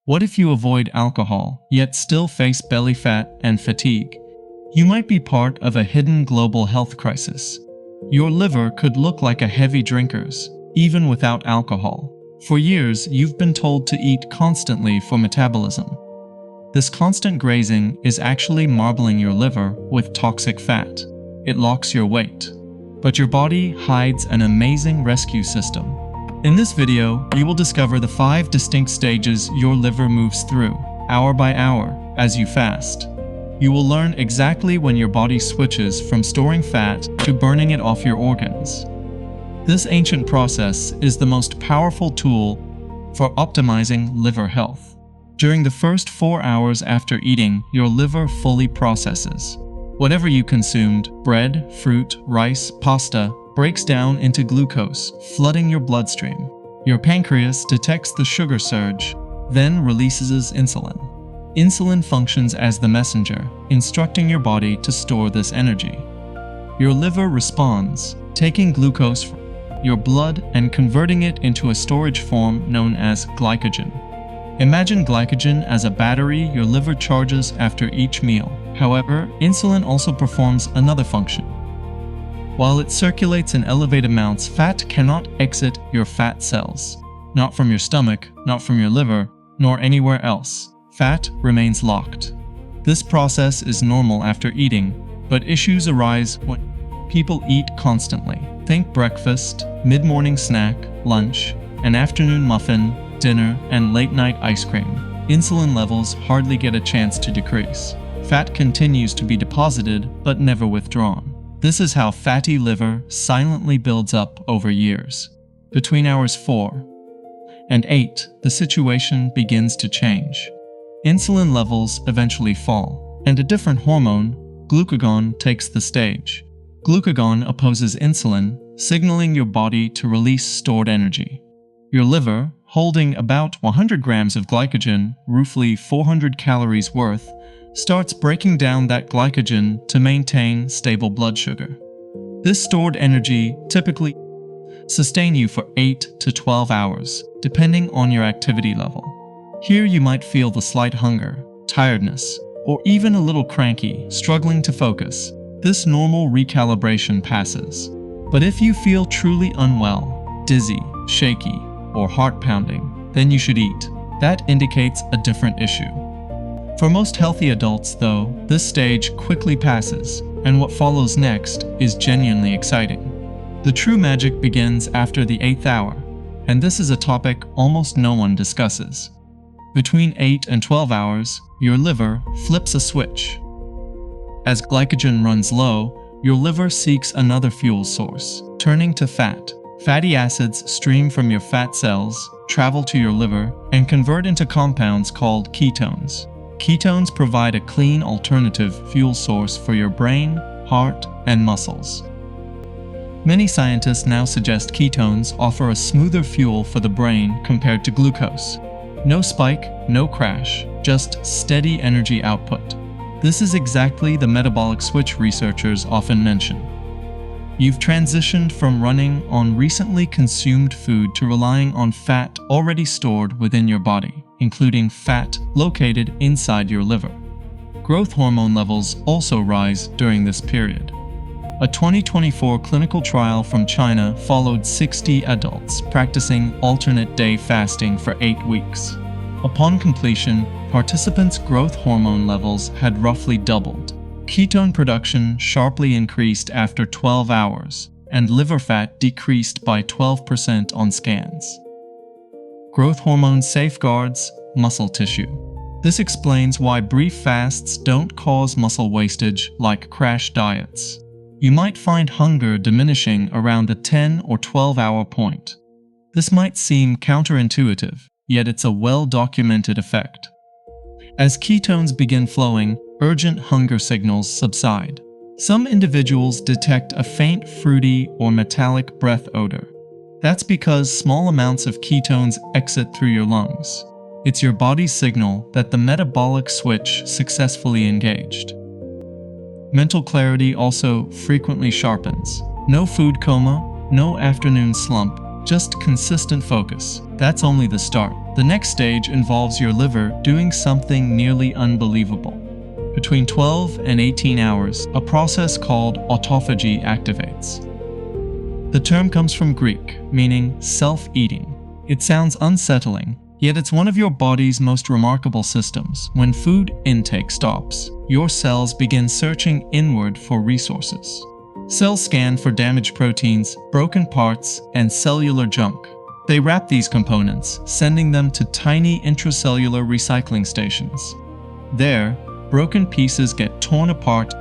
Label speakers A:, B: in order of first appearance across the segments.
A: What if you avoid alcohol, yet still face belly fat and fatigue? You might be part of a hidden global health crisis. Your liver could look like a heavy drinker's, even without alcohol. For years, you've been told to eat constantly for metabolism. This constant grazing is actually marbling your liver with toxic fat. It locks your weight. But your body hides an amazing rescue system. In this video, you will discover the 5 distinct stages your liver moves through, hour by hour, as you fast. You will learn exactly when your body switches from storing fat to burning it off your organs. This ancient process is the most powerful tool for optimizing liver health. During the first 4 hours after eating, your liver fully processes. Whatever you consumed, bread, fruit, rice, pasta, breaks down into glucose, flooding your bloodstream. Your pancreas detects the sugar surge, then releases insulin. Insulin functions as the messenger, instructing your body to store this energy. Your liver responds, taking glucose from your blood and converting it into a storage form known as glycogen. Imagine glycogen as a battery your liver charges after each meal. However, insulin also performs another function. While it circulates in elevated amounts, fat cannot exit your fat cells. Not from your stomach, not from your liver, nor anywhere else. Fat remains locked. This process is normal after eating, but issues arise when people eat constantly. Think breakfast, mid-morning snack, lunch, an afternoon muffin, dinner, and late-night ice cream. Insulin levels hardly get a chance to decrease. Fat continues to be deposited, but never withdrawn. This is how fatty liver silently builds up over years. Between hours 4 and 8, the situation begins to change. Insulin levels eventually fall, and a different hormone, glucagon, takes the stage. Glucagon opposes insulin, signaling your body to release stored energy. Your liver, holding about 100 grams of glycogen, roughly 400 calories worth, starts breaking down that glycogen to maintain stable blood sugar. This stored energy typically sustains you for 8 to 12 hours, depending on your activity level. Here you might feel the slight hunger, tiredness, or even a little cranky, struggling to focus. This normal recalibration passes. But if you feel truly unwell, dizzy, shaky, or heart pounding, then you should eat. That indicates a different issue. For most healthy adults, though, this stage quickly passes, and what follows next is genuinely exciting. The true magic begins after the 8th hour, and this is a topic almost no one discusses. Between 8 and 12 hours, your liver flips a switch. As glycogen runs low, your liver seeks another fuel source, turning to fat. Fatty acids stream from your fat cells, travel to your liver, and convert into compounds called ketones. Ketones provide a clean alternative fuel source for your brain, heart, and muscles. Many scientists now suggest ketones offer a smoother fuel for the brain compared to glucose. No spike, no crash, just steady energy output. This is exactly the metabolic switch researchers often mention. You've transitioned from running on recently consumed food to relying on fat already stored within your body, including fat located inside your liver. Growth hormone levels also rise during this period. A 2024 clinical trial from China followed 60 adults practicing alternate day fasting for 8 weeks. Upon completion, participants' growth hormone levels had roughly doubled. Ketone production sharply increased after 12 hours, and liver fat decreased by 12% on scans. Growth hormone safeguards muscle tissue. This explains why brief fasts don't cause muscle wastage like crash diets. You might find hunger diminishing around the 10 or 12-hour point. This might seem counterintuitive, yet it's a well-documented effect. As ketones begin flowing, urgent hunger signals subside. Some individuals detect a faint fruity or metallic breath odor. That's because small amounts of ketones exit through your lungs. It's your body's signal that the metabolic switch successfully engaged. Mental clarity also frequently sharpens. No food coma, no afternoon slump, just consistent focus. That's only the start. The next stage involves your liver doing something nearly unbelievable. Between 12 and 18 hours, a process called autophagy activates. The term comes from Greek, meaning self-eating. It sounds unsettling, yet it's one of your body's most remarkable systems. When food intake stops, your cells begin searching inward for resources. Cells scan for damaged proteins, broken parts, and cellular junk. They wrap these components, sending them to tiny intracellular recycling stations. There, broken pieces get torn apart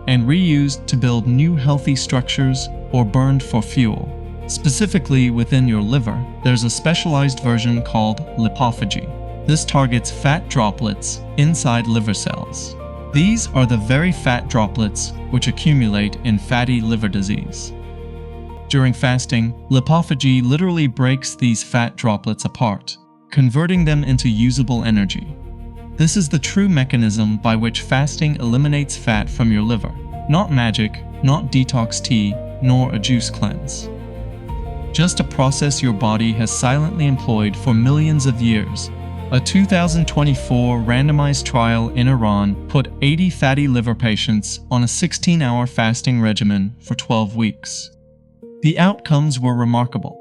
A: and reused to build new healthy structures or burned for fuel. Specifically within your liver, there's a specialized version called lipophagy. This targets fat droplets inside liver cells. These are the very fat droplets which accumulate in fatty liver disease. During fasting, lipophagy literally breaks these fat droplets apart, converting them into usable energy. This is the true mechanism by which fasting eliminates fat from your liver. Not magic, not detox tea, nor a juice cleanse. Just a process your body has silently employed for millions of years. A 2024 randomized trial in Iran put 80 fatty liver patients on a 16-hour fasting regimen for 12 weeks. The outcomes were remarkable.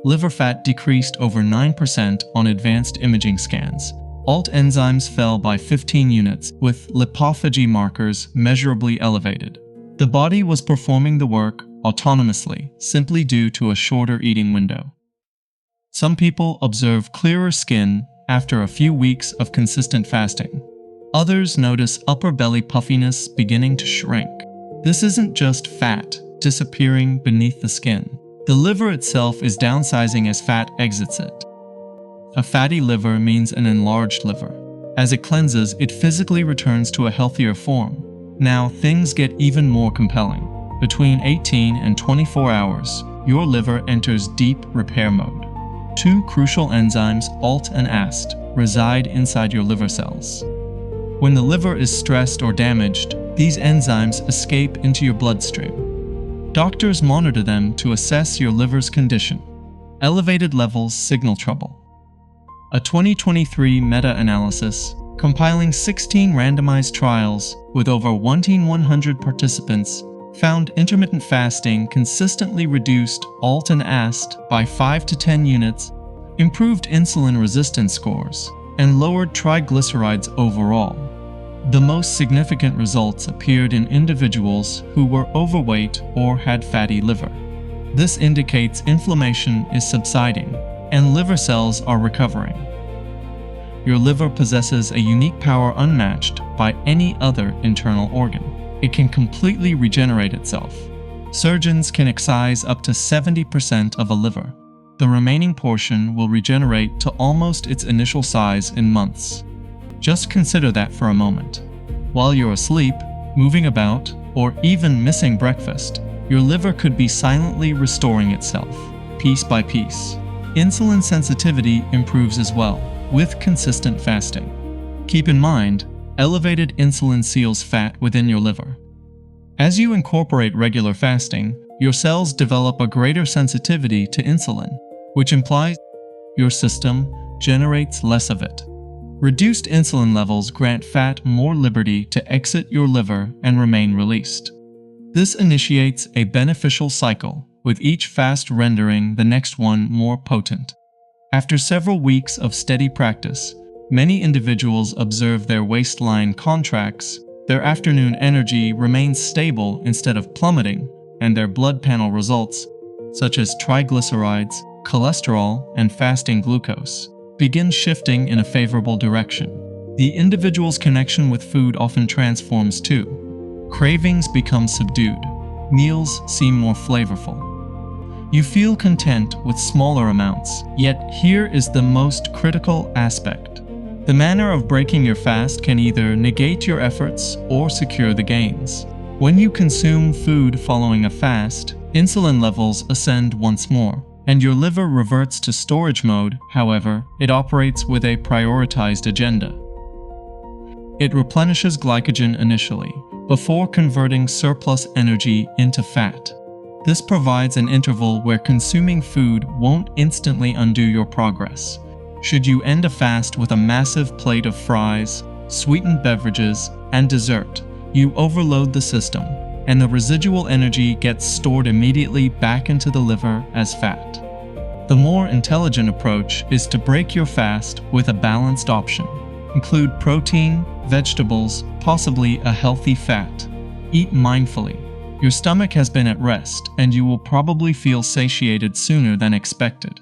A: Liver fat decreased over 9% on advanced imaging scans. ALT enzymes fell by 15 units, with lipophagy markers measurably elevated. The body was performing the work autonomously, simply due to a shorter eating window. Some people observe clearer skin after a few weeks of consistent fasting. Others notice upper belly puffiness beginning to shrink. This isn't just fat disappearing beneath the skin. The liver itself is downsizing as fat exits it. A fatty liver means an enlarged liver. As it cleanses, it physically returns to a healthier form. Now, things get even more compelling. Between 18 and 24 hours, your liver enters deep repair mode. Two crucial enzymes, ALT and AST, reside inside your liver cells. When the liver is stressed or damaged, these enzymes escape into your bloodstream. Doctors monitor them to assess your liver's condition. Elevated levels signal trouble. A 2023 meta-analysis, compiling 16 randomized trials with over 1,100 participants, found intermittent fasting consistently reduced ALT and AST by 5 to 10 units, improved insulin resistance scores, and lowered triglycerides overall. The most significant results appeared in individuals who were overweight or had fatty liver. This indicates inflammation is subsiding and liver cells are recovering. Your liver possesses a unique power unmatched by any other internal organ. It can completely regenerate itself. Surgeons can excise up to 70% of a liver. The remaining portion will regenerate to almost its initial size in months. Just consider that for a moment. While you're asleep, moving about, or even missing breakfast, your liver could be silently restoring itself, piece by piece. Insulin sensitivity improves as well, with consistent fasting. Keep in mind, elevated insulin seals fat within your liver. As you incorporate regular fasting, your cells develop a greater sensitivity to insulin, which implies your system generates less of it. Reduced insulin levels grant fat more liberty to exit your liver and remain released. This initiates a beneficial cycle, with each fast rendering the next one more potent. After several weeks of steady practice, many individuals observe their waistline contracts, their afternoon energy remains stable instead of plummeting, and their blood panel results, such as triglycerides, cholesterol, and fasting glucose, begin shifting in a favorable direction. The individual's connection with food often transforms too. Cravings become subdued. Meals seem more flavorful. You feel content with smaller amounts, yet here is the most critical aspect. The manner of breaking your fast can either negate your efforts or secure the gains. When you consume food following a fast, insulin levels ascend once more, and your liver reverts to storage mode. However, it operates with a prioritized agenda. It replenishes glycogen initially, before converting surplus energy into fat. This provides an interval where consuming food won't instantly undo your progress. Should you end a fast with a massive plate of fries, sweetened beverages, and dessert, you overload the system, and the residual energy gets stored immediately back into the liver as fat. The more intelligent approach is to break your fast with a balanced option. Include protein, vegetables, possibly a healthy fat. Eat mindfully. Your stomach has been at rest, and you will probably feel satiated sooner than expected.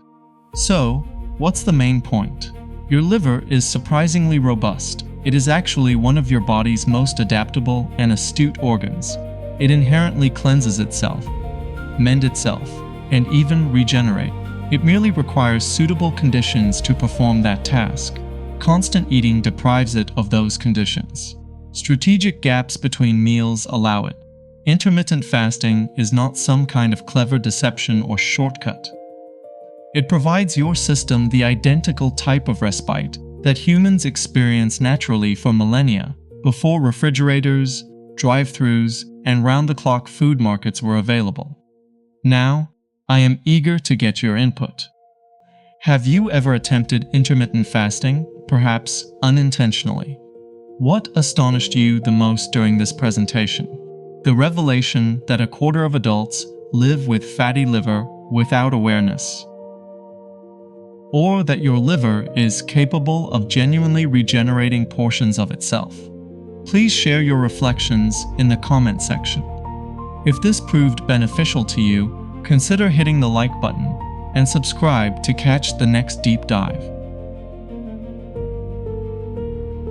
A: So, what's the main point? Your liver is surprisingly robust. It is actually one of your body's most adaptable and astute organs. It inherently cleanses itself, mends itself, and even regenerate. It merely requires suitable conditions to perform that task. Constant eating deprives it of those conditions. Strategic gaps between meals allow it. Intermittent fasting is not some kind of clever deception or shortcut. It provides your system the identical type of respite that humans experience naturally for millennia, before refrigerators, drive-thrus, and round-the-clock food markets were available. Now, I am eager to get your input. Have you ever attempted intermittent fasting, perhaps unintentionally? What astonished you the most during this presentation? The revelation that a quarter of adults live with fatty liver without awareness, or that your liver is capable of genuinely regenerating portions of itself. Please share your reflections in the comment section. If this proved beneficial to you, consider hitting the like button and subscribe to catch the next deep dive.